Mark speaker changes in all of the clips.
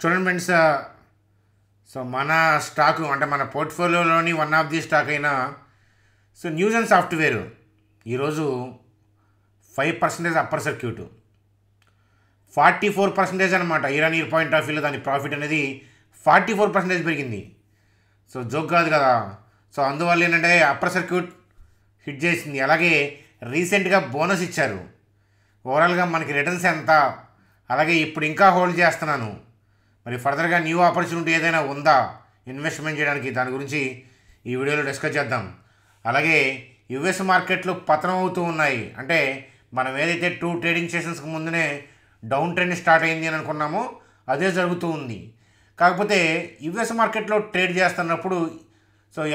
Speaker 1: చూడండి ఫ్రెండ్స్, మన స్టాకు అంటే మన పోర్ట్ఫోలియోలోని వన్ ఆఫ్ ది స్టాక్ అయిన న్యూస్ అండ్ సాఫ్ట్వేర్ ఈరోజు 5% అప్పర్ సర్క్యూట్, 44% అనమాట. ఇయర్ పాయింట్ ఆఫ్ వ్యూలో దాని ప్రాఫిట్ అనేది 44% పెరిగింది. జోక్ కాదు కదా. అందువల్ల ఏంటంటే అప్పర్ సర్క్యూట్ హిట్ చేసింది. అలాగే రీసెంట్గా బోనస్ ఇచ్చారు. ఓవరాల్గా మనకి రిటర్న్స్ ఎంత, అలాగే ఇప్పుడు ఇంకా హోల్డ్ చేస్తున్నాను, మరి ఫర్దర్గా న్యూ ఆపర్చునిటీ ఏదైనా ఉందా ఇన్వెస్ట్మెంట్ చేయడానికి, దాని గురించి ఈ వీడియోలో డిస్కస్ చేద్దాం. అలాగే యుఎస్ మార్కెట్లు పతనం అవుతూ ఉన్నాయి. అంటే మనం ఏదైతే 2 ట్రేడింగ్ సెషన్స్కి ముందునే డౌన్ ట్రెండ్ స్టార్ట్ అయింది అని అనుకున్నామో అదే జరుగుతూ ఉంది. కాకపోతే యుఎస్ మార్కెట్లో ట్రేడ్ చేస్తున్నప్పుడు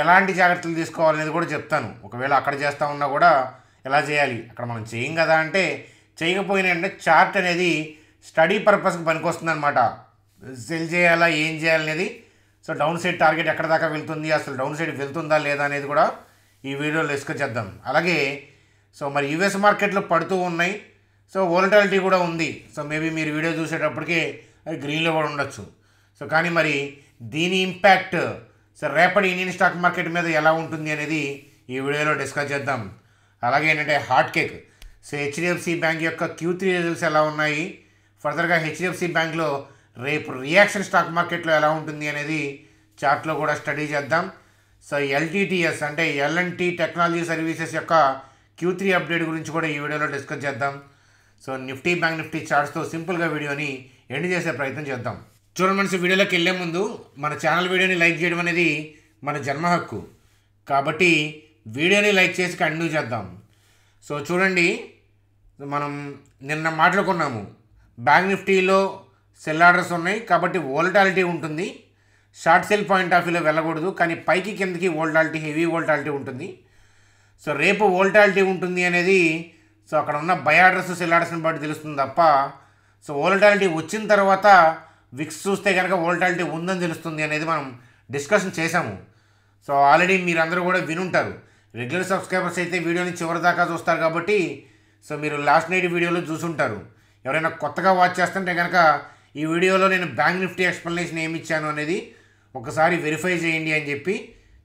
Speaker 1: ఎలాంటి జాగ్రత్తలు తీసుకోవాలనేది కూడా చెప్తాను. ఒకవేళ అక్కడ చేస్తూ ఉన్నా కూడా ఎలా చేయాలి, అక్కడ మనం చేయం కదా అంటే చేయకపోయినా అంటే చార్ట్ అనేది స్టడీ పర్పస్కి పనికొస్తుంది అనమాట. సెల్ చేయాలా ఏం చేయాలనేది, డౌన్ సైడ్ టార్గెట్ ఎక్కడ దాకా వెళ్తుంది, అసలు డౌన్ సైడ్ వెళ్తుందా లేదా అనేది కూడా ఈ వీడియోలో డిస్కస్ చేద్దాం. అలాగే మరి యుఎస్ మార్కెట్లో పడుతూ ఉన్నాయి, వోలటాలిటీ కూడా ఉంది. మేబీ మీరు వీడియో చూసేటప్పటికే అది గ్రీన్లో కూడా ఉండొచ్చు. కానీ మరి దీని ఇంపాక్ట్ రేపటి ఇండియన్ స్టాక్ మార్కెట్ మీద ఎలా ఉంటుంది అనేది ఈ వీడియోలో డిస్కస్ చేద్దాం. అలాగే ఏంటంటే హాట్ కేక్ హెచ్డిఎఫ్సి బ్యాంక్ యొక్క Q3 రిజల్ట్స్ ఎలా ఉన్నాయి, ఫర్దర్గా హెచ్డిఎఫ్సి బ్యాంక్లో రేపు రియాక్షన్ స్టాక్ మార్కెట్లో ఎలా ఉంటుంది అనేది చార్ట్లో కూడా స్టడీ చేద్దాం. ఎల్టీటీఎస్ అంటే L&T టెక్నాలజీ సర్వీసెస్ యొక్క Q3 అప్డేట్ గురించి కూడా ఈ వీడియోలో డిస్కస్ చేద్దాం. నిఫ్టీ బ్యాంక్ నిఫ్టీ చార్ట్స్తో సింపుల్గా వీడియోని ఎండ్ చేసే ప్రయత్నం చేద్దాం. చూడండి ఫ్రెండ్స్, వీడియోలోకి వెళ్ళే ముందు మన ఛానల్ వీడియోని లైక్ చేయడం అనేది మన జన్మ హక్కు, కాబట్టి వీడియోని లైక్ చేసి కంటిన్యూ చేద్దాం. చూడండి, మనం నిన్న మాట్లాడుకున్నాము బ్యాంక్ నిఫ్టీలో సెల్ ఆర్డర్స్ ఉన్నాయి కాబట్టి వోలటాలిటీ ఉంటుంది. షార్ట్ సెల్ పాయింట్ ఆఫ్ వ్యూలో వెళ్ళకూడదు, కానీ పైకి కిందకి వోలటాలిటీ, హెవీ వోలటాలిటీ ఉంటుంది. రేపు వోలటాలిటీ ఉంటుంది అనేది అక్కడ ఉన్న బై ఆర్డర్స్ సెల్ ఆర్డర్స్ని బట్టి తెలుస్తుంది తప్ప వోలటాలిటీ వచ్చిన తర్వాత విక్స్ చూస్తే కనుక వోలటాలిటీ ఉందని తెలుస్తుంది అనేది మనం డిస్కషన్ చేశాము. ఆల్రెడీ మీరందరూ కూడా వినుంటారు. రెగ్యులర్ సబ్స్క్రైబర్స్ అయితే వీడియోని చివరి దాకా చూస్తారు కాబట్టి మీరు లాస్ట్ నైట్ వీడియోలో చూసుంటారు. ఎవరైనా కొత్తగా వాచ్ చేస్తుంటే కనుక ఈ వీడియోలో నేను బ్యాంక్ నిఫ్టీ ఎక్స్ప్లెనేషన్ ఏమి ఇచ్చాను అనేది ఒకసారి వెరిఫై చేయండి అని చెప్పి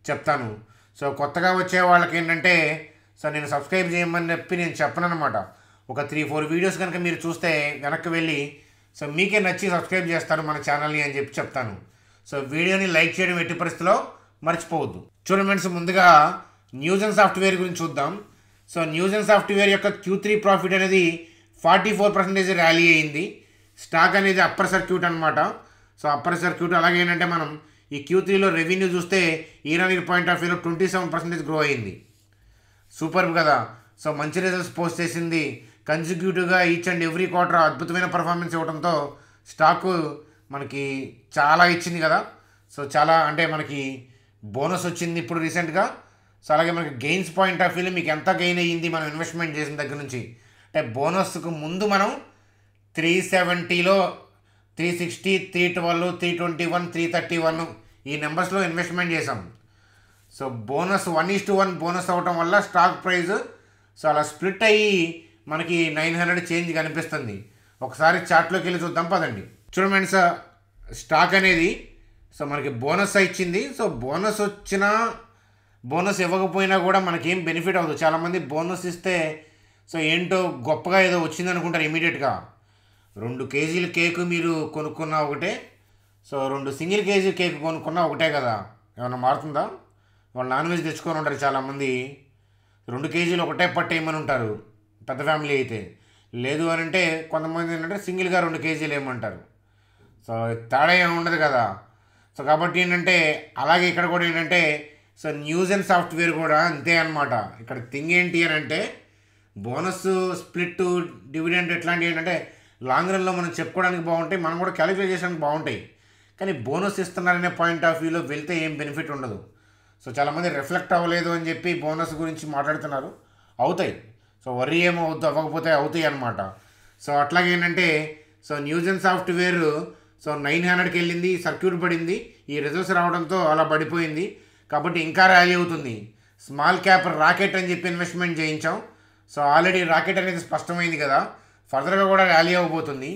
Speaker 1: చెప్తాను. కొత్తగా వచ్చే వాళ్ళకి ఏంటంటే నేను సబ్స్క్రైబ్ చేయమని చెప్పి నేను చెప్పను అనమాట. ఒక 3-4 వీడియోస్ కనుక మీరు చూస్తే వెనక్కి వెళ్ళి మీకే నచ్చి సబ్స్క్రైబ్ చేస్తారు మన ఛానల్ని అని చెప్పి చెప్తాను. వీడియోని లైక్ చేయడం ఎట్టి పరిస్థితిలో మర్చిపోవద్దు. చూడండి ఫ్రెండ్స్, ముందుగా న్యూస్ అండ్ సాఫ్ట్వేర్ గురించి చూద్దాం. న్యూస్ అండ్ సాఫ్ట్వేర్ యొక్క Q3 ప్రాఫిట్ అనేది 44% ర్యాలీ అయింది. స్టాక్ అనేది అప్పర్ సర్క్యూట్ అనమాట. Upper circuit. అలాగే ఏంటంటే మనం ఈ Q3లో రెవెన్యూ చూస్తే ఇయర్ పాయింట్ ఆఫ్ వ్యూలో 27% గ్రో అయింది. సూపర్ కదా. మంచి రిజల్ట్స్ పోస్ట్ చేసింది. కన్సిక్యూటివ్గా ఈచ్ అండ్ ఎవ్రీ క్వార్టర్ అద్భుతమైన పర్ఫార్మెన్స్ ఇవ్వడంతో స్టాకు మనకి చాలా ఇచ్చింది కదా. చాలా అంటే మనకి బోనస్ వచ్చింది ఇప్పుడు రీసెంట్గా. అలాగే మనకి గెయిన్స్ పాయింట్ ఆఫ్ వ్యూలో మీకు ఎంత గెయిన్ అయ్యింది మనం ఇన్వెస్ట్మెంట్ చేసిన దగ్గర నుంచి, అంటే బోనస్కు ముందు మనం 370లో 360, 312, 321, 331 ఈ నెంబర్స్లో ఇన్వెస్ట్మెంట్ చేసాం. బోనస్ 1:1 బోనస్ అవ్వటం వల్ల స్టాక్ ప్రైస్ అలా స్ప్లిట్ అయ్యి మనకి 900 చేంజ్ కనిపిస్తుంది. ఒకసారి చార్ట్లోకి వెళ్ళి చూద్దాం పదండి. చూడండి ఫ్రెండ్స్, స్టాక్ అనేది మనకి బోనస్ ఇచ్చింది. బోనస్ వచ్చినా బోనస్ ఇవ్వకపోయినా కూడా మనకేం బెనిఫిట్ అవ్వదు. చాలామంది బోనస్ ఇస్తే ఏంటో గొప్పగా ఏదో వచ్చింది అనుకుంటారు ఇమీడియట్గా. 2 కేజీల కేకు మీరు కొనుక్కున్నా ఒకటే, 2 సింగిల్ కేజీ కేక్ కొనుక్కున్నా ఒకటే కదా. ఏమన్నా మారుతుందా? వాళ్ళు నాన్ వెజ్ తెచ్చుకొని ఉంటారు చాలామంది. 2 కేజీలు ఒకటే పట్టేయమని ఉంటారు పెద్ద ఫ్యామిలీ అయితే. లేదు అని అంటే కొంతమంది ఏంటంటే సింగిల్గా 2 కేజీలు ఏమంటారు. తేడా ఏమి ఉండదు కదా. కాబట్టి ఏంటంటే అలాగే ఇక్కడ కూడా ఏంటంటే న్యూస్ అండ్ సాఫ్ట్వేర్ కూడా అంతే అనమాట. ఇక్కడ థింగ్ ఏంటి అని అంటే బోనస్, స్ప్లిట్, డివిడెండ్ ఇట్లాంటివి ఏంటంటే లాంగ్ రన్లో మనం చెప్పుకోవడానికి బాగుంటాయి, మనం కూడా క్యాలిక్యులేట్ చేయడానికి బాగుంటాయి. కానీ బోనస్ ఇస్తున్నారనే పాయింట్ ఆఫ్ వ్యూలో వెళ్తే ఏం బెనిఫిట్ ఉండదు. చాలామంది రిఫ్లెక్ట్ అవ్వలేదు అని చెప్పి బోనస్ గురించి మాట్లాడుతున్నారు. అవుతాయి. వర్రీ ఏమవుద్దు, అవ్వకపోతే అవుతాయి అనమాట. అట్లాగే ఏంటంటే న్యూస్ అండ్ సాఫ్ట్వేర్ 900కి వెళ్ళింది, సర్క్యూట్ పడింది. ఈ రిజల్ట్స్ రావడంతో అలా పడిపోయింది కాబట్టి ఇంకా ర్యాలీ అవుతుంది. స్మాల్ క్యాప్ రాకెట్ అని చెప్పి ఇన్వెస్ట్మెంట్ చేయించాం. ఆల్రెడీ రాకెట్ అనేది స్పష్టమైంది కదా, ఫర్దర్గా కూడా ర్యాలీ అవ్వబోతుంది.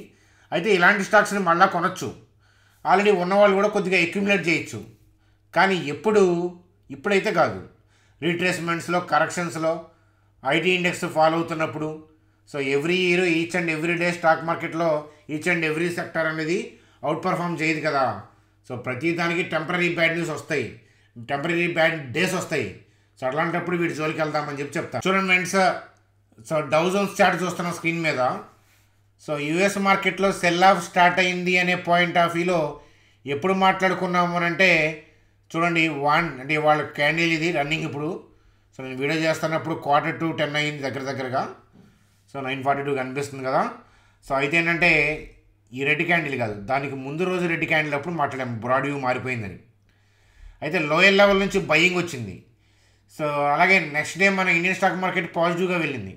Speaker 1: అయితే ఇలాంటి స్టాక్స్ని మళ్ళీ కొనొచ్చు. ఆల్రెడీ ఉన్నవాళ్ళు కూడా కొద్దిగా అక్యుములేట్ చేయొచ్చు. కానీ ఇప్పుడైతే కాదు. రీట్రేస్మెంట్స్లో, కరెక్షన్స్లో, ఐటీ ఇండెక్స్ ఫాలో అవుతున్నప్పుడు, so every year each and every day stock మార్కెట్లో ఈచ్ అండ్ ఎవ్రీ సెక్టర్ అనేది అవుట్ పర్ఫామ్ చేయదు కదా. సో ప్రతి దానికి టెంపరీ బ్యాడ్ న్యూస్ వస్తాయి, టెంపరీ బ్యాడ్ డేస్ వస్తాయి. సో అట్లాంటప్పుడు వీటి జోలికి వెళ్దామని చెప్తాను. చూడండి friends, so Dow Jones chart చూస్తున్న స్క్రీన్ మీద. సో యుఎస్ మార్కెట్లో సెల్ ఆఫ్ స్టార్ట్ అయింది అనే పాయింట్ ఆఫ్ వ్యూలో ఎప్పుడు మాట్లాడుకున్నాము అని అంటే చూడండి, అంటే వాళ్ళ క్యాండిల్ ఇది రన్నింగ్ ఇప్పుడు. సో నేను వీడియో చేస్తున్నప్పుడు 9:45 అయింది దగ్గరగా. సో 9:42 కనిపిస్తుంది కదా. సో అయితే ఏంటంటే ఈ రెడ్ క్యాండిల్ కాదు, దానికి ముందు రోజు రెడ్ క్యాండిల్ అప్పుడు మాట్లాడాము బ్రాడ్ వ్యూ మారిపోయిందని. అయితే లోయర్ లెవెల్ నుంచి బయింగ్ వచ్చింది. సో అలాగే నెక్స్ట్ డే మన ఇండియన్ స్టాక్ మార్కెట్ పాజిటివ్గా వెళ్ళింది.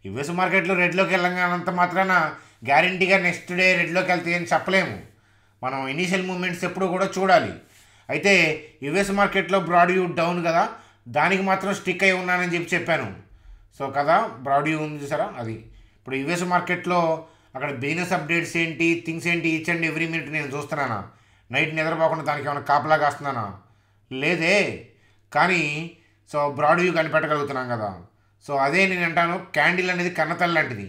Speaker 1: యుఎస్ మార్కెట్లో రెడ్లోకి వెళ్ళంగానంత మాత్రాన గ్యారంటీగా నెక్స్ట్ డే రెడ్లోకి వెళ్తే ఏం చెప్పలేము. మనం ఇనీషియల్ మూమెంట్స్ ఎప్పుడు కూడా చూడాలి. అయితే యుఎస్ మార్కెట్లో బ్రాడ్ వ్యూ డౌన్ కదా, దానికి మాత్రం స్టిక్ అయి ఉన్నానని చెప్పాను. సో కదా బ్రాడ్ వ్యూ ఉంది చూసారా, అది ఇప్పుడు యుఎస్ మార్కెట్లో అక్కడ బిజినెస్ అప్డేట్స్ ఏంటి, థింగ్స్ ఏంటి, ఈచ్ అండ్ ఎవ్రీ మినిట్ నేను చూస్తున్నానా? నైట్ నిద్రపోకుండా దానికి ఏమైనా కాపలా కాస్తున్నానా? లేదే. కానీ సో బ్రాడ్ వ్యూ కనిపెట్టగలుగుతున్నాం కదా. సో అదే నేను అంటాను, క్యాండిల్ అనేది కన్నతల్లి లాంటిది.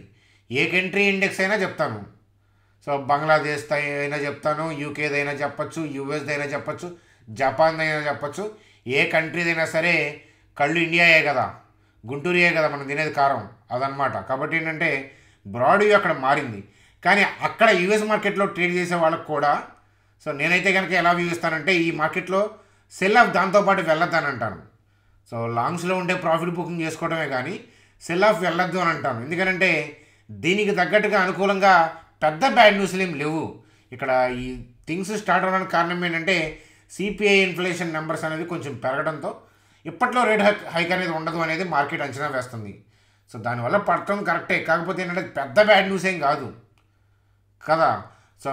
Speaker 1: ఏ కంట్రీ ఇండెక్స్ అయినా చెప్తాను. సో బంగ్లాదేశ్ అయినా చెప్తాను, యూకేదైనా చెప్పచ్చు, యూఎస్దైనా చెప్పచ్చు, జపాన్దైనా చెప్పచ్చు. ఏ కంట్రీదైనా సరే కళ్ళు ఇండియాయే కదా, గుంటూరుయే కదా మనం తినేది కారం, అదనమాట. కాబట్టి ఏంటంటే బ్రాడ్ వ్యూ అక్కడ మారింది. కానీ అక్కడ యూఎస్ మార్కెట్లో ట్రేడ్ చేసే వాళ్ళకు కూడా సో నేనైతే కనుక ఎలా వ్యూ ఇస్తానంటే ఈ మార్కెట్లో సెల్ ఆఫ్ దాంతోపాటు వెళ్ళొద్దానంటాను. సో లాంగ్స్లో ఉండే ప్రాఫిట్ బుకింగ్ చేసుకోవడమే కానీ సెల్ ఆఫ్ వెళ్ళొద్దు అని అంటాను. ఎందుకంటే దీనికి తగ్గట్టుగా అనుకూలంగా పెద్ద బ్యాడ్ న్యూస్లు ఏం లేవు. ఇక్కడ ఈ థింగ్స్ స్టార్ట్ అవ్వడానికి కారణం ఏంటంటే సిపిఐ ఇన్ఫ్లేషన్ నెంబర్స్ అనేది కొంచెం పెరగడంతో ఇప్పట్లో రేట్ హైక్ అనేది ఉండదు అనేది మార్కెట్ అంచనా వేస్తుంది. సో దానివల్ల పడటం కరెక్టే. కాకపోతే ఏంటంటే పెద్ద బ్యాడ్ న్యూస్ ఏం కాదు కదా. సో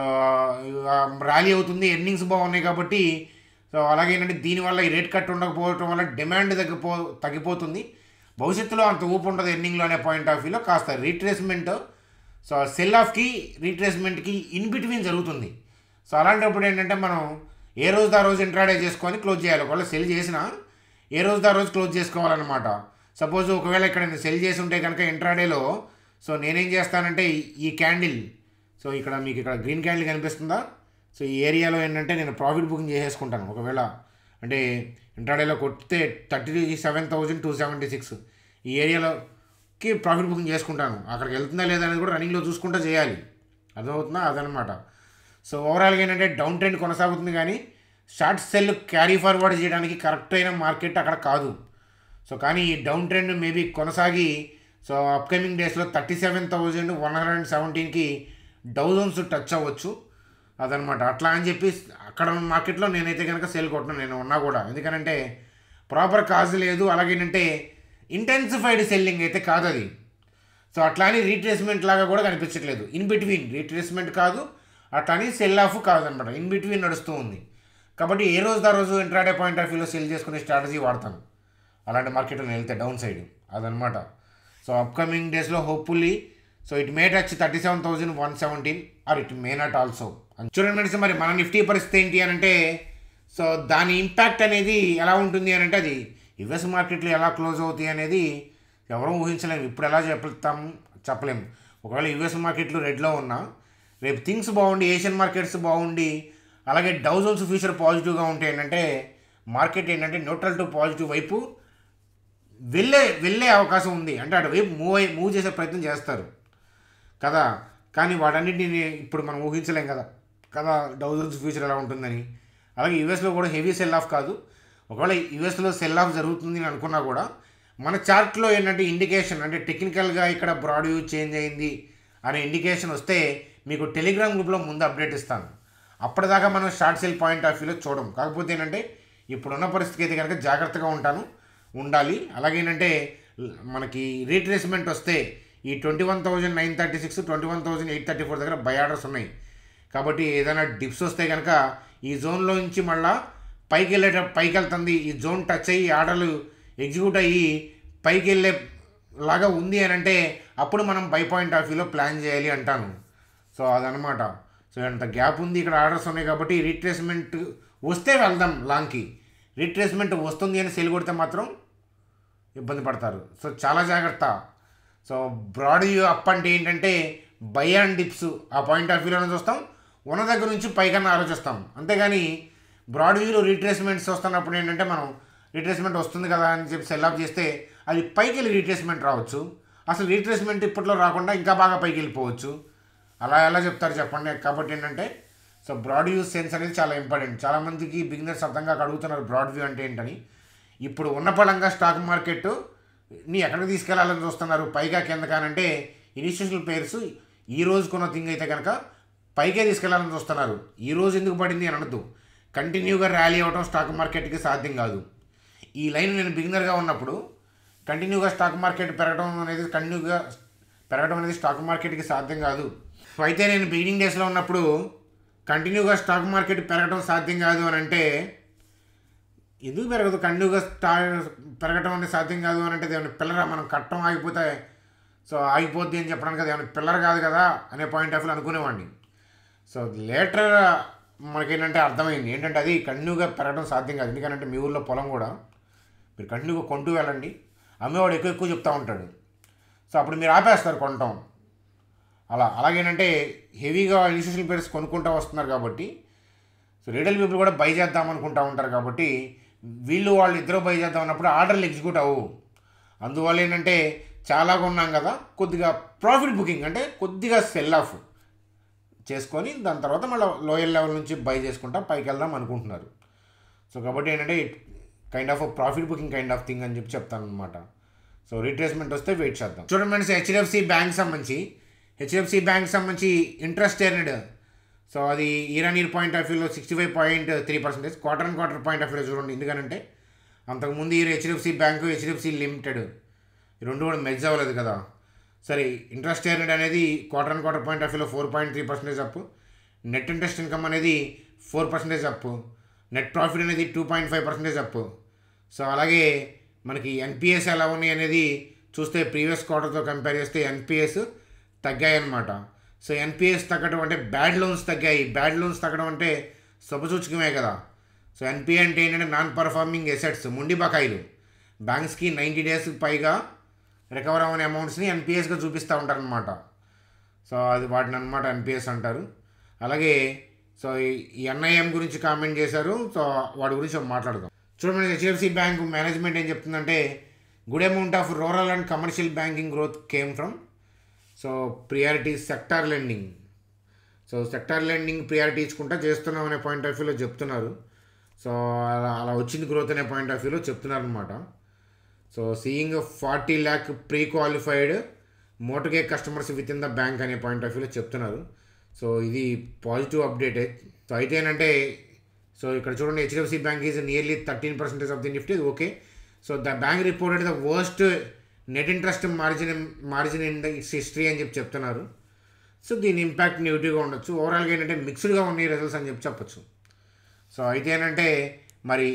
Speaker 1: ర్యాలీ అవుతుంది, ఎర్నింగ్స్ బాగున్నాయి కాబట్టి. సో అలాగే ఏంటంటే దీనివల్ల ఈ రేట్ కట్ ఉండకపోవడం వల్ల డిమాండ్ తగ్గిపోతుంది. భవిష్యత్తులో అంత ఊపు ఉండదు ఎర్నింగ్లో అనే పాయింట్ ఆఫ్ వ్యూలో కాస్త రీట్రేస్మెంట్, సో సెల్ ఆఫ్కి రీట్రేస్మెంట్కి ఇన్ బిట్వీన్ జరుగుతుంది. సో అలాంటప్పుడు ఏంటంటే మనం ఏ రోజు ఆ రోజు ఇంట్రాడే చేసుకొని క్లోజ్ చేయాలి. ఒకవేళ సెల్ చేసినా ఏ రోజు ఆ రోజు క్లోజ్ చేసుకోవాలన్నమాట. సపోజ్ ఒకవేళ ఇక్కడ నేను సెల్ చేసి ఉంటే కనుక ఇంట్రాడేలో, సో నేనేం చేస్తానంటే ఈ క్యాండిల్, సో ఇక్కడ మీకు ఇక్కడ గ్రీన్ క్యాండిల్ కనిపిస్తుందా, సో ఈ ఏరియాలో ఏంటంటే నేను ప్రాఫిట్ బుకింగ్ చేసేసుకుంటాను. ఒకవేళ అంటే ఇంట్రాడేలో కొడితే 37,276 ఈ ఏరియాలోకి ప్రాఫిట్ బుకింగ్ చేసుకుంటాను. అక్కడికి వెళ్తుందా లేదా అనేది కూడా రన్నింగ్లో చూసుకుంటూ చేయాలి. అదవుతుందా అదనమాట. సో ఓవరాల్గా ఏంటంటే డౌన్ ట్రెండ్ కొనసాగుతుంది కానీ షార్ట్ సెల్ క్యారీ ఫార్వర్డ్ చేయడానికి కరెక్ట్ అయిన మార్కెట్ అక్కడ కాదు. సో కానీ ఈ డౌన్ ట్రెండ్ మేబీ కొనసాగి సో అప్కమింగ్ డేస్లో 37,117కి డౌ జోన్స్ టచ్ అవ్వచ్చు అదనమాట. అట్లా అని చెప్పి అక్కడ మార్కెట్లో నేనైతే కనుక సేల్ కొట్టను, నేను ఉన్నా కూడా. ఎందుకనంటే ప్రాపర్ కాజ్ లేదు, అలాగేంటంటే ఇంటెన్సిఫైడ్ సెల్లింగ్ అయితే కాదు అది. సో అట్లా అని రీట్రేస్మెంట్ లాగా కూడా కనిపించట్లేదు. ఇన్ బిట్వీన్ రీట్రేస్మెంట్ కాదు, అట్లా అని సెల్ ఆఫ్ కాదనమాట, ఇన్ బిట్వీన్ నడుస్తూ ఉంది. కాబట్టి ఏ రోజు ఆ రోజు ఇంట్రాడే పాయింట్ ఆఫ్ వ్యూలో సెల్ చేసుకునే స్ట్రాటజీ వాడతాను అలాంటి మార్కెట్లో నేను వెళ్తే డౌన్ సైడ్ అదనమాట. సో అప్కమింగ్ డేస్లో hopefully so it may touch 37,117 or it may not also. చూడండి ఫ్రెండ్స్, మరి మన నిఫ్టీ పరిస్థితి ఏంటి అని అంటే సో దాని ఇంపాక్ట్ అనేది ఎలా ఉంటుంది అని అంటే అది యుఎస్ మార్కెట్లో ఎలా క్లోజ్ అవుతాయి అనేది ఎవరూ ఊహించలేము. ఇప్పుడు ఎలా చెప్పలేము. ఒకవేళ యుఎస్ మార్కెట్లు రెడ్లో ఉన్నా రేపు థింగ్స్ బాగుండి, ఏషియన్ మార్కెట్స్ బాగుండి, అలాగే డౌ జోన్స్ ఫ్యూచర్ పాజిటివ్గా ఉంటే ఏంటంటే మార్కెట్ ఏంటంటే న్యూట్రల్ టు పాజిటివ్ వైపు వెళ్ళే అవకాశం ఉంది. అంటే అటువైపు మూవ్ చేసే ప్రయత్నం చేస్తారు కదా. కానీ వాటన్నిటిని ఇప్పుడు మనం ఊహించలేం కదా డౌ జోన్స్ ఫ్యూచర్ ఎలా ఉంటుందని. అలాగే యూఎస్లో కూడా హెవీ సెల్ ఆఫ్ కాదు. ఒకవేళ యూఎస్లో సెల్ ఆఫ్ జరుగుతుంది అని అనుకున్నా కూడా మన చార్ట్లో ఏంటంటే ఇండికేషన్ అంటే టెక్నికల్గా ఇక్కడ బ్రాడ్ వ్యూ చేంజ్ అయింది అనే ఇండికేషన్ వస్తే మీకు టెలిగ్రామ్ గ్రూప్లో ముందు అప్డేట్ ఇస్తాను. అప్పటిదాకా మనం షార్ట్ సెల్ పాయింట్ ఆఫ్ వ్యూలో చూడం. కాకపోతే ఏంటంటే ఇప్పుడున్న పరిస్థితికి అయితే కనుక జాగ్రత్తగా ఉండాలి. అలాగేంటంటే మనకి రీట్రేస్మెంట్ వస్తే ఈ 21,936, 21,834 దగ్గర బై ఆర్డర్స్ ఉన్నాయి. కాబట్టి ఏదైనా డిప్స్ వస్తే కనుక ఈ జోన్లో నుంచి మళ్ళీ పైకి వెళ్తుంది. ఈ జోన్ టచ్ అయ్యి ఆర్డర్లు ఎగ్జిక్యూట్ అయ్యి పైకి వెళ్ళేలాగా ఉంది అని అంటే అప్పుడు మనం బై పాయింట్ ఆఫ్ వ్యూలో ప్లాన్ చేయాలి అంటాను. సో అదనమాట. సో అంత గ్యాప్ ఉంది, ఇక్కడ ఆర్డర్స్ ఉన్నాయి కాబట్టి రీట్రేస్మెంట్ వస్తే వెళ్దాం లాంగ్కి. రీట్రేస్మెంట్ వస్తుంది అని సెల్ కొడితే మాత్రం ఇబ్బంది పడతారు. సో చాలా జాగ్రత్త. సో బ్రాడ్ వ్యూ అప్ అంటే ఏంటంటే బై అండ్ డిప్స్ ఆ పాయింట్ ఆఫ్ వ్యూలోనే చూస్తాం, ఉన్న దగ్గర నుంచి పైకన్నా ఆలోచిస్తాం. అంతేగాని బ్రాడ్ వ్యూలో రీట్రేస్మెంట్స్ వస్తున్నప్పుడు ఏంటంటే మనం రీట్రేస్మెంట్ వస్తుంది కదా అని చెప్పి సెల్ ఆఫ్ చేస్తే అది పైకి వెళ్ళి రీట్రేస్మెంట్ రావచ్చు, అసలు రీట్రేస్మెంట్ ఇప్పట్లో రాకుండా ఇంకా బాగా పైకి వెళ్ళిపోవచ్చు. అలా ఎలా చెప్తారు చెప్పండి. కాబట్టి ఏంటంటే సో బ్రాడ్ వ్యూ సెన్స్ అనేది చాలా ఇంపార్టెంట్. చాలామందికి బిగినర్స్ అర్థంగా అడుగుతున్నారు బ్రాడ్ వ్యూ అంటే ఏంటని. ఇప్పుడు ఉన్న పడంగా స్టాక్ మార్కెట్ ని ఎక్కడికి తీసుకెళ్లాలని చూస్తున్నారు, పైగా కిందకానంటే ఇన్స్టిట్యూషనల్ ప్లేయర్స్ ఈ రోజుకున్న థింగ్ అయితే కనుక పైకే తీసుకెళ్లాలని చూస్తున్నారు. ఈ రోజు ఎందుకు పడింది అని అనద్దు, కంటిన్యూగా ర్యాలీ అవ్వడం స్టాక్ మార్కెట్కి సాధ్యం కాదు. ఈ లైన్ నేను బిగినర్గా ఉన్నప్పుడు కంటిన్యూగా స్టాక్ మార్కెట్ పెరగడం అనేది స్టాక్ మార్కెట్కి సాధ్యం కాదు. అయితే నేను బిగినింగ్ డేస్లో ఉన్నప్పుడు కంటిన్యూగా స్టాక్ మార్కెట్ పెరగడం సాధ్యం కాదు అని అంటే ఎందుకు పెరగదు, కంటిన్యూగా పెరగడం అనేది సాధ్యం కాదు అని అంటే ఏమైనా పిల్లరా, మనం కట్టడం ఆగిపోతే సో ఆగిపోద్ది అని చెప్పడానికి కదా ఏమైనా పిల్లర్ కాదు కదా అనే పాయింట్ ఆఫ్ వ్యూ అనుకునేవాడిని. సో లేటర్ మనకేంటంటే అర్థమైంది ఏంటంటే అది కంటిన్యూగా పెరగడం సాధ్యం కాదు. ఎందుకంటే మీ ఊళ్ళో పొలం కూడా మీరు కంటిన్యూగా కొంటూ వెళ్ళండి, అమ్మేవాడు ఎక్కువ చెప్తూ ఉంటాడు. సో అప్పుడు మీరు ఆపేస్తారు కొనటం. అలాగేంటంటే హెవీగా ఇన్స్టిట్యూషనల్ ప్లేయర్స్ కొనుక్కుంటూ వస్తున్నారు కాబట్టి సో రీటైల్ పీపుల్ కూడా బై చేద్దాం అనుకుంటూ ఉంటారు కాబట్టి వాళ్ళు ఇద్దరు బై చేద్దాం అన్నప్పుడు ఆర్డర్లు ఎగ్జిక్యూట్ అవ్వవు. అందువల్ల ఏంటంటే చాలా కొన్నాం కదా, కొద్దిగా ప్రాఫిట్ బుకింగ్ అంటే కొద్దిగా సెల్ ఆఫ్ చేసుకొని దాని తర్వాత మళ్ళీ లోయర్ లెవెల్ నుంచి బై చేసుకుంటా పైకి వెళ్దాం అనుకుంటున్నారు. సో కాబట్టి ఏంటంటే kind of profit booking kind of thing అని చెప్తాను అనమాట. సో రీట్రేస్మెంట్ వస్తే వెయిట్ చేద్దాం. చూడండి ఫ్రెండ్స్, హెచ్డిఎఫ్సి బ్యాంక్ సంబంధించి ఇంట్రెస్ట్ ఎర్న్డ్ సో అది ఇయర్ పాయింట్ ఆఫ్ వ్యూలో 65.3%, quarter and quarter point of వ్యూలో చూడండి. ఎందుకంటే అంతకుముందు year HDFC bank, HDFC limited ఈ రెండు కూడా మెర్జ్ అవ్వలేదు కదా. సరే, ఇంట్రెస్ట్ ఎర్న్డ్ అనేది quarter and quarter point of వ్యూలో 4.3% అప్, నెట్ ఇంట్రెస్ట్ ఇన్కమ్ అనేది 4% అప్, నెట్ ప్రాఫిట్ అనేది 2.5% అప్. సో అలాగే మనకి ఎన్పిఎస్ ఎలా ఉన్నాయి అనేది చూస్తే ప్రీవియస్ క్వార్టర్తో కంపేర్ చేస్తే ఎన్పిఎస్ తగ్గాయి అన్నమాట. సో ఎన్పిఎస్ తగ్గడం అంటే బ్యాడ్ లోన్స్ తగ్గాయి. బ్యాడ్ లోన్స్ తగ్గడం అంటే శుభసూచకమే కదా. సో ఎన్పిఏ అంటే ఏంటంటే నాన్ పర్ఫార్మింగ్ ఎసెట్స్, మొండి బకాయిలు. బ్యాంక్స్కి 90 days పైగా రికవర్ అవ్వని అమౌంట్స్ని ఎన్పిఎస్గా చూపిస్తూ ఉంటారనమాట. సో అది వాటిని అనమాట ఎన్పిఎస్ అంటారు. అలాగే సో ఈ ఎన్ఐఎం గురించి కామెంట్ చేశారు. సో వాటి గురించి మాట్లాడదాం. చూడండి, హెచ్డిఎఫ్సి బ్యాంక్ మేనేజ్మెంట్ ఏం చెప్తుందంటే good amount of rural and commercial banking growth came from so priority sector lending. So sector lending priority ఇచ్చుకుంటా చేస్తున్నాం అనే పాయింట్ ఆఫ్ వ్యూలో చెప్తున్నారు. సో అలా వచ్చింది గ్రోత్ అనే పాయింట్ ఆఫ్ వ్యూలో చెప్తున్నారు అనమాట. So seeing 40 lakh pre qualified mortgage customers within the bank అనే పాయింట్ ఆఫ్ వ్యూలో చెప్తున్నారు. సో ఇది పాజిటివ్ అప్డేటే. సో అయితే ఏంటంటే సో ఇక్కడ చూడండి, HDFC bank is nearly 13% of the Nifty. Okay, so the bank reported the worst net interest margin in the history అని చెప్తున్నారు. సో దీని ఇంపాక్ట్ నెగిటివ్గా ఉండొచ్చు. ఓవరాల్గా ఏంటంటే మిక్స్డ్గా ఉన్నాయి రిజల్ట్స్ అని చెప్పొచ్చు. సో అయితే ఏంటంటే మరి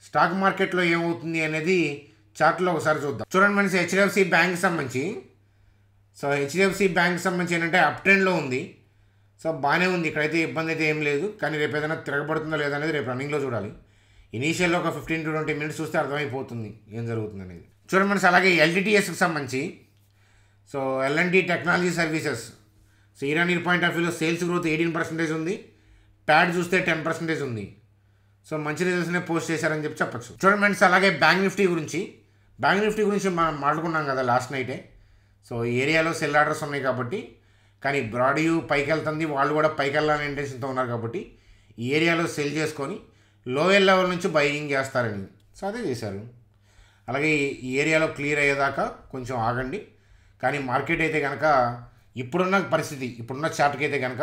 Speaker 1: స్టాక్ మార్కెట్లో ఏమవుతుంది అనేది చార్ట్లో ఒకసారి చూద్దాం. చూడండి ఫ్రెండ్స్, హెచ్డిఎఫ్సి బ్యాంక్ సంబంధించి ఏంటంటే అప్ ట్రెండ్లో ఉంది. సో బాగానే ఉంది, ఇక్కడైతే ఇబ్బంది అయితే ఏం లేదు. కానీ రేపు ఏదైనా తిరగబడుతుందో లేదా అనేది రేపు రన్నింగ్లో చూడాలి. ఇనీషియల్లో ఒక 15 to 20 minutes చూస్తే అర్థమైపోతుంది ఏం జరుగుతుంది అనేది. చూడండి ఫ్రెండ్స్, అలాగే ఎల్టీటీఎస్కి సంబంధించి so L&T technology services so year point of వ్యూలో సేల్స్ గ్రోత్ 18% ఉంది, ప్యాడ్ చూస్తే 10% ఉంది. సో మంచి రిజల్ట్స్నే పోస్ట్ చేశారని చెప్పచ్చు. చూడండి ఫ్రెండ్స్, అలాగే బ్యాంక్ నిఫ్టీ గురించి మనం మాట్లాడుకున్నాం కదా లాస్ట్ నైటే. సో ఏరియాలో సెల్ ఆర్డర్స్ ఉన్నాయి కాబట్టి, కానీ బ్రాడ్ వ్యూ పైకి వెళ్తుంది, వాళ్ళు కూడా పైకి వెళ్ళాలని ఇంటెన్షన్తో ఉన్నారు కాబట్టి ఈ ఏరియాలో సెల్ చేసుకొని లోయర్ లెవెల్ నుంచి బయింగ్ చేస్తారని సో అదే చేశారు. అలాగే ఈ ఏరియాలో క్లియర్ అయ్యేదాకా కొంచెం ఆగండి. కానీ మార్కెట్ అయితే కనుక ఇప్పుడున్న పరిస్థితి, ఇప్పుడున్న చార్ట్కి అయితే కనుక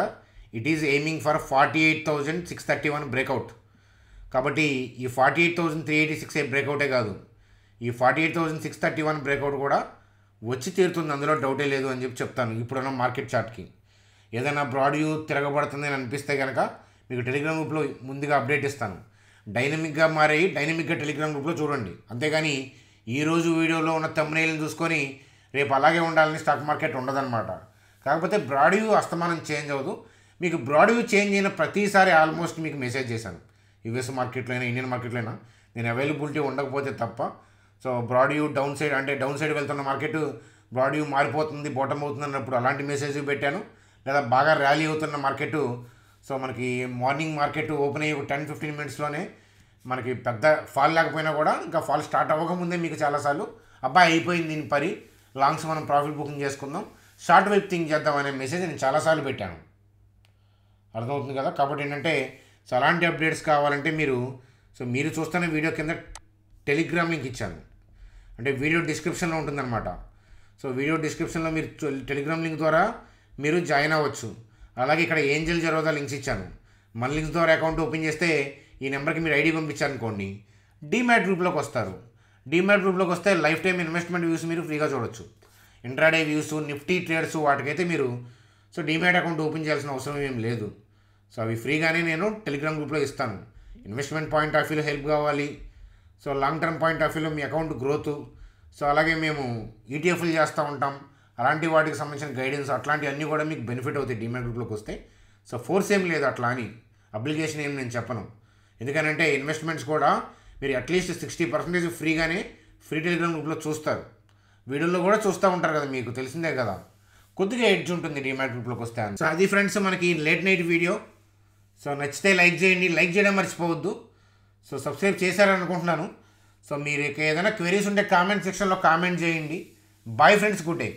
Speaker 1: it is aiming for 48,631 breakout. కాబట్టి ఈ 48,386 బ్రేక్అవుటే కాదు, ఈ 48,631 బ్రేక్అవుట్ కూడా వచ్చి తీరుతుంది, అందులో డౌటే లేదు అని చెప్తాను. ఇప్పుడున్న మార్కెట్ చార్ట్కి ఏదైనా బ్రాడ్ వ్యూ తిరగబడుతుంది అని అనిపిస్తే కనుక మీకు టెలిగ్రామ్ గ్రూప్లో ముందుగా అప్డేట్ ఇస్తాను. డైనమిక్గా టెలిగ్రామ్ గ్రూప్లో చూడండి. అంతేగాని ఈరోజు వీడియోలో ఉన్న థంబ్నెయిల్ని చూసుకొని రేపు అలాగే ఉండాలని స్టాక్ మార్కెట్ ఉండదన్నమాట. కాకపోతే బ్రాడ్ వ్యూ అస్తమానం చేంజ్ అవ్వదు. మీకు బ్రాడ్ వ్యూ చేంజ్ అయిన ప్రతిసారి ఆల్మోస్ట్ మీకు మెసేజ్ చేశాను. యూఎస్ మార్కెట్లో అయినా ఇండియన్ మార్కెట్లో అయినా నేను అవైలబిలిటీ ఉండకపోతే తప్ప. So broad view down side అంటే డౌన్ సైడ్ వెళ్తున్న మార్కెట్ బ్రాడ్ వ్యూ మారిపోతుంది, బాటమ్ అవుతుంది అన్నప్పుడు అలాంటి మెసేజ్ పెట్టాను. లేదా బాగా ర్యాలీ అవుతున్న మార్కెట్, సో మనకి మార్నింగ్ మార్కెట్ ఓపెన్ అయ్యి 10-15 మినిట్స్లోనే మనకి పెద్ద ఫాల్ లేకపోయినా కూడా ఇంకా ఫాల్ స్టార్ట్ అవ్వకముందే మీకు చాలాసార్లు అబ్బాయి అయిపోయింది దీని పరి, లాంగ్స్ మనం ప్రాఫిట్ బుకింగ్ చేసుకుందాం, షార్ట్ వైపు థింక్ చేద్దాం అనే మెసేజ్ నేను చాలాసార్లు పెట్టాను. అర్థమవుతుంది కదా. కాబట్టి ఏంటంటే సో అలాంటి అప్డేట్స్ కావాలంటే మీరు చూస్తున్న వీడియో కింద టెలిగ్రామ్ లింక్ ఇచ్చాను, అంటే వీడియో డిస్క్రిప్షన్లో ఉంటుందన్నమాట. సో వీడియో డిస్క్రిప్షన్లో మీరు టెలిగ్రామ్ లింక్ ద్వారా మీరు జాయిన్ అవ్వచ్చు. అలాగే ఇక్కడ ఏంజల్ జరోదా లింక్స్ ఇచ్చాను. మన లింక్స్ ద్వారా అకౌంట్ ఓపెన్ చేస్తే ఈ నెంబర్కి మీరు ఐడి పంపించారనుకోండి, డీమ్యాట్ గ్రూప్లోకి వస్తారు. డీమ్యాట్ గ్రూప్లోకి వస్తే లైఫ్ టైం ఇన్వెస్ట్మెంట్ వ్యూస్ మీరు ఫ్రీగా చూడొచ్చు. ఇంట్రాడే వ్యూస్, నిఫ్టీ ట్రేడ్స్ వాటికైతే మీరు సో డీమ్యాట్ అకౌంట్ ఓపెన్ చేయాల్సిన అవసరం ఏం లేదు. సో అవి ఫ్రీగానే నేను టెలిగ్రామ్ గ్రూప్లో ఇస్తాను. ఇన్వెస్ట్మెంట్ పాయింట్ ఆఫ్ వ్యూలో హెల్ప్ కావాలి, so long term point of వ్యూలో మీ అకౌంట్ గ్రోత్, సో అలాగే మేము ఈటీఎఫ్లు చేస్తూ ఉంటాం, అలాంటి వాటికి సంబంధించిన గైడెన్స్ అట్లాంటివన్నీ కూడా మీకు బెనిఫిట్ అవుతాయి డీమ్యాట్ గ్రూప్లోకి వస్తే. సో ఫోర్స్ ఏం లేదు అట్లా అని, అప్లికేషన్ ఏం నేను చెప్పను. ఎందుకనంటే ఇన్వెస్ట్మెంట్స్ కూడా మీరు అట్లీస్ట్ 60% ఫ్రీగానే ఫ్రీ టెలిగ్రామ్ గ్రూప్లో చూస్తారు. వీడియోలో కూడా చూస్తూ ఉంటారు కదా, మీకు తెలిసిందే కదా, కొద్దిగా ఎడ్జ్ ఉంటుంది డీమ్యాట్ గ్రూప్లోకి వస్తే. సో అది ఫ్రెండ్స్ మనకి లేట్ నైట్ వీడియో. సో నచ్చితే లైక్ చేయండి, లైక్ చేయడం మర్చిపోవద్దు. So subscribe చేశారనుకుంటున్నాను. సో మీరు ఏదైనా క్వెరీస్ ఉంటే కామెంట్ సెక్షన్లో కామెంట్ చేయండి. Bye friends, good day.